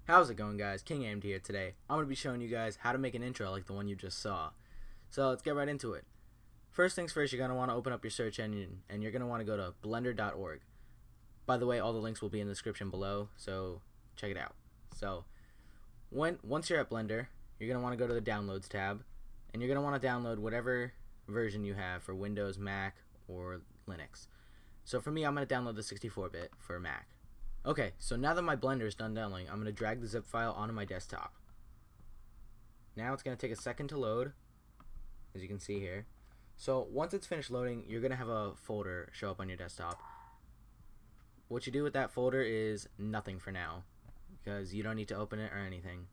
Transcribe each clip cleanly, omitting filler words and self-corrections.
How's it going, guys? King AMD here today. I'm going to be showing you guys how to make an intro like the one you just saw. So let's get right into it. First things first, you're going to want to open up your search engine and you're going to want to go to blender.org. By the way, all the links will be in the description below, so check it out. So once you're at Blender, you're going to want to go to the Downloads tab and you're going to want to download whatever version you have for Windows, Mac, or Linux. So for me, I'm going to download the 64-bit for Mac. Okay, so now that my Blender is done downloading, I'm going to drag the zip file onto my desktop. Now it's going to take a second to load, as you can see here. So once it's finished loading, you're going to have a folder show up on your desktop. What you do with that folder is nothing for now, because you don't need to open it or anything.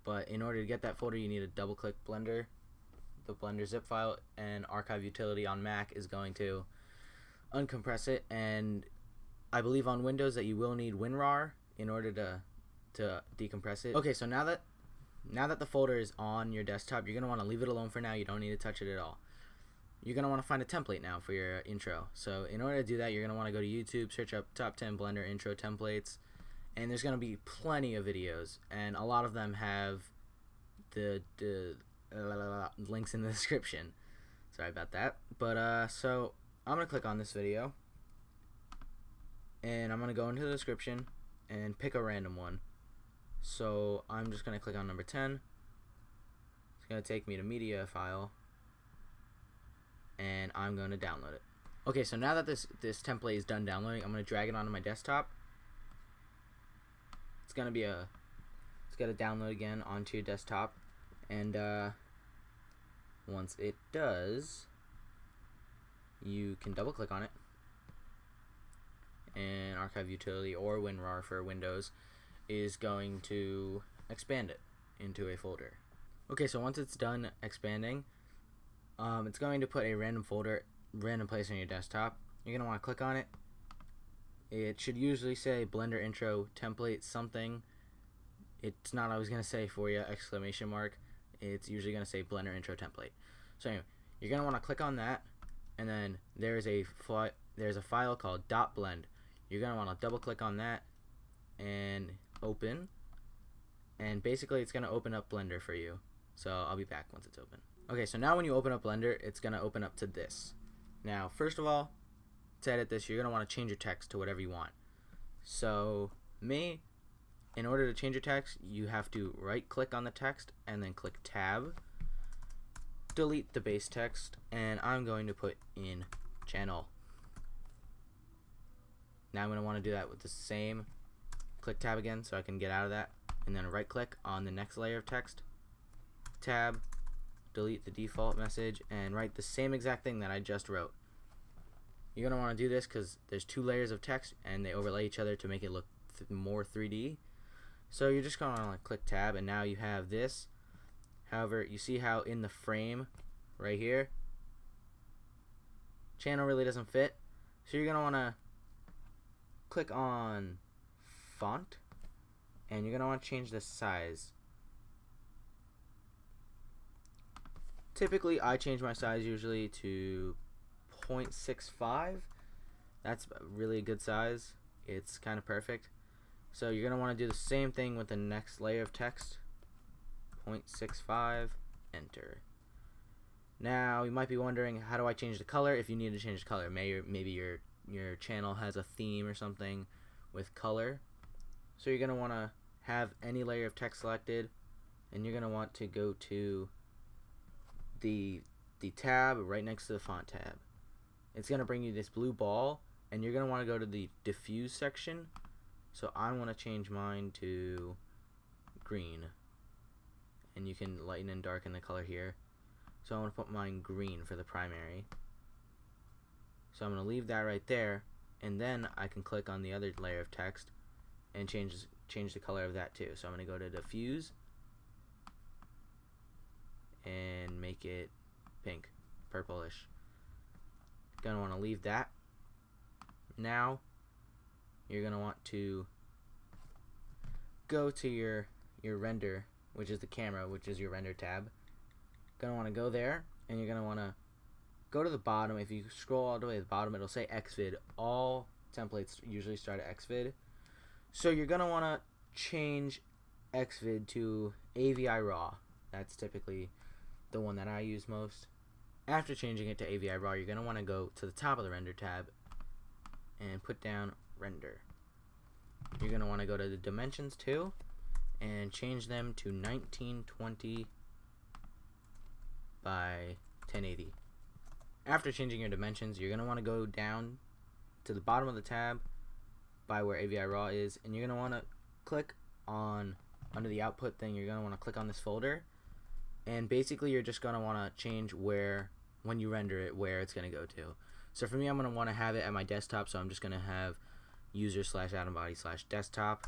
But in order to get that folder, you need to double-click Blender, the Blender zip file, and Archive Utility on Mac is going to uncompress it, and I believe on Windows that you will need WinRAR in order to decompress it. Okay, so now that the folder is on your desktop, you're going to want to leave it alone for now. You don't need to touch it at all. You're going to want to find a template now for your intro. So in order to do that, you're going to want to go to YouTube, search up top 10 Blender intro templates, and there's going to be plenty of videos, and a lot of them have the links in the description. Sorry about that. But so I'm going to click on this video, and I'm going to go into the description and pick a random one. So I'm just going to click on number 10. It's going to take me to media file, and I'm going to download it. Okay, so now that this template is done downloading, I'm going to drag it onto my desktop. It's going to download again onto your desktop, and once it does, you can double click on it, and Archive Utility or WinRAR for Windows is going to expand it into a folder. Okay, so once it's done expanding, it's going to put a random place on your desktop. You're going to want to click on it. It should usually say Blender Intro Template something. It's not always going to say for you exclamation mark. It's usually going to say Blender Intro Template. So anyway, you're going to want to click on that, and then there's a file called .blend. You're going to want to double click on that and open, and basically it's going to open up Blender for you. So I'll be back once it's open. Okay, so now when you open up Blender, it's going to open up to this. Now first of all, to edit this, you're going to want to change your text to whatever you want. So in order to change your text, you have to right click on the text and then click tab, delete the base text, and I'm going to put in channel. Now I'm going to want to do that with the same, click tab again so I can get out of that, and then right click on the next layer of text, tab, delete the default message, and write the same exact thing that I just wrote. You're going to want to do this because there's two layers of text and they overlay each other to make it look more 3D. So you're just going to want to click tab, and now you have this. However, you see how in the frame right here, channel really doesn't fit. So you're going to want to click on font, and you're going to want to change the size. Typically I change my size usually to 0.65. That's really a good size. It's kind of perfect. So you're going to want to do the same thing with the next layer of text. 0.65, enter. Now you might be wondering, how do I change the color? If you need to change the color, maybe your channel has a theme or something with color. So you're going to want to have any layer of text selected, and you're going to want to go to the tab right next to the font tab. It's going to bring you this blue ball, and you're going to want to go to the diffuse section. So I want to change mine to green, and you can lighten and darken the color here. So I want to put mine green for the primary. So I'm going to leave that right there, and then I can click on the other layer of text and change the color of that too. So I'm going to go to diffuse and make it pink, purplish. Gonna want to leave that. Now you're gonna want to go to your render, which is the camera, which is your render tab. Gonna want to go there, and you're gonna want to go to the bottom. If you scroll all the way to the bottom, it'll say Xvid. All templates usually start at Xvid. So you're gonna want to change Xvid to AVI Raw. That's typically the one that I use most. After changing it to AVI Raw, you're going to want to go to the top of the render tab and put down render. You're going to want to go to the dimensions too and change them to 1920 by 1080. After changing your dimensions, you're going to want to go down to the bottom of the tab by where AVI Raw is, and you're going to want to click on under the output thing. You're going to want to click on this folder, and basically you're just going to want to change where, when you render it, where it's going to go to. So for me, I'm going to want to have it at my desktop, so I'm just going to have user/atombody/desktop.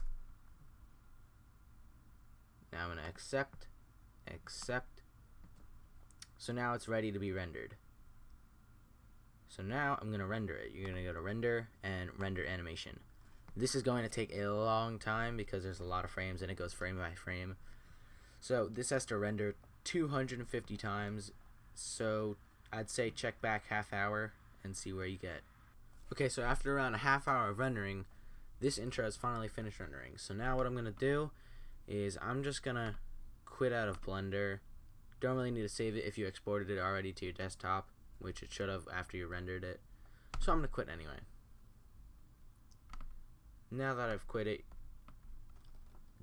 Now I'm going to accept. So now it's ready to be rendered. So now I'm going to render it. You're going to go to render and render animation. This is going to take a long time because there's a lot of frames and it goes frame by frame. So this has to render 250 times. So I'd say check back half hour and see where you get. Okay, so after around a half hour of rendering, this intro has finally finished rendering. So now what I'm going to do is I'm just going to quit out of Blender. Don't really need to save it if you exported it already to your desktop, which it should have after you rendered it. So I'm going to quit anyway. Now that I've quit it,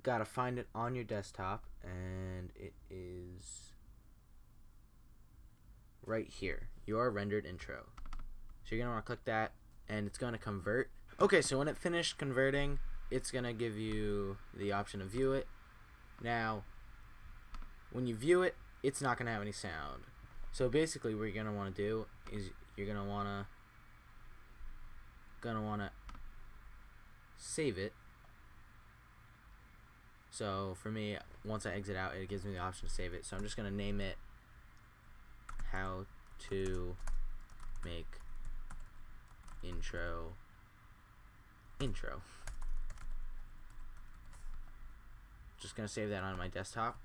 gotta find it on your desktop, and it is right here, your rendered intro. So you're gonna want to click that, and it's gonna convert. Okay, so when it finished converting, it's gonna give you the option to view it. Now, when you view it, it's not gonna have any sound. So basically, what you're gonna want to do is you're gonna wanna save it. So for me, once I exit out, it gives me the option to save it. So I'm just gonna name it how to make intro. Just gonna save that on my desktop.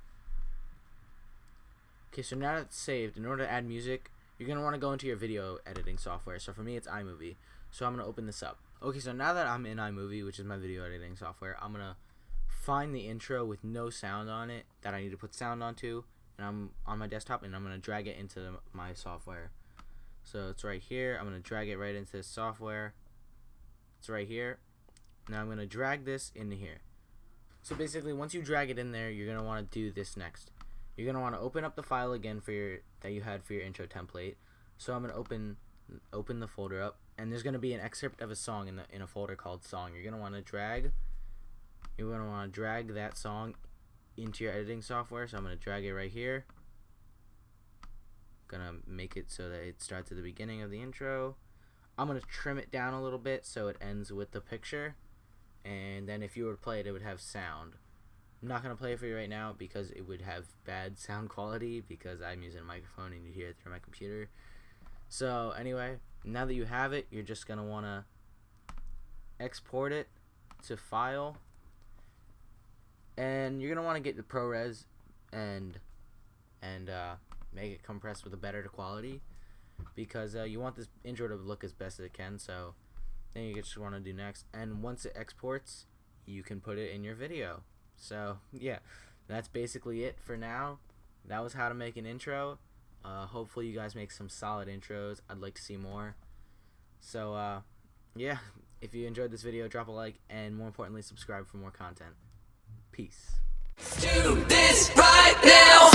Okay, so now that it's saved, in order to add music, you're gonna want to go into your video editing software. So for me, it's iMovie. So I'm gonna open this up. Okay, so now that I'm in iMovie, which is my video editing software, I'm gonna find the intro with no sound on it that I need to put sound onto, and I'm on my desktop, and I'm gonna drag it into my software. So it's right here. I'm gonna drag it right into this software. It's right here. Now I'm gonna drag this into here. So basically, once you drag it in there, you're gonna want to do this next. You're gonna want to open up the file again that you had for your intro template. So I'm gonna open the folder up, and there's gonna be an excerpt of a song in a folder called song. You're gonna want to drag that song into your editing software. So I'm gonna drag it right here. Gonna make it so that it starts at the beginning of the intro. I'm gonna trim it down a little bit so it ends with the picture, and then if you were to play it, it would have sound. I'm not gonna play it for you right now because it would have bad sound quality because I'm using a microphone and you hear it through my computer. So anyway, now that you have it, you're just gonna wanna export it to file, and you're gonna want to get the ProRes and make it compressed with a better quality because you want this intro to look as best as it can. So then you just want to do next, and once it exports, you can put it in your video. So yeah, that's basically it for now. That was how to make an intro. Hopefully you guys make some solid intros. I'd like to see more. So yeah, if you enjoyed this video, drop a like, and more importantly, subscribe for more content. Peace. Do this right now.